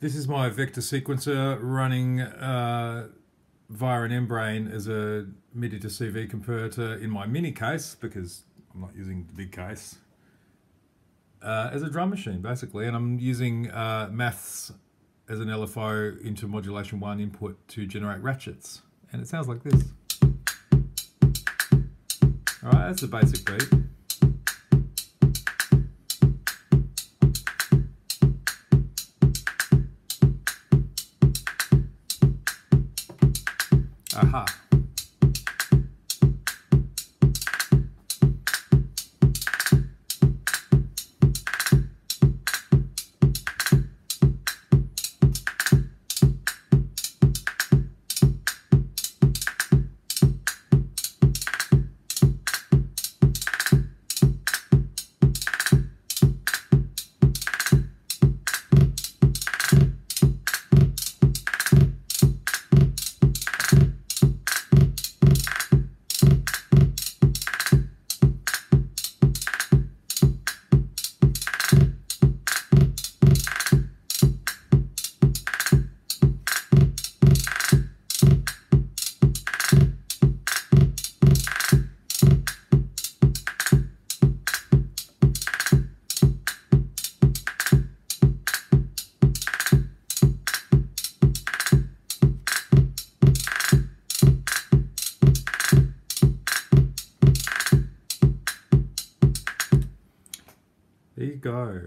This is my vector sequencer running via an M-Brain as a MIDI to CV converter in my mini case, because I'm not using the big case, as a drum machine basically, and I'm using maths as an LFO into modulation 1 input to generate ratchets, and it sounds like this. Alright, that's the basic beat. Aha. There you go.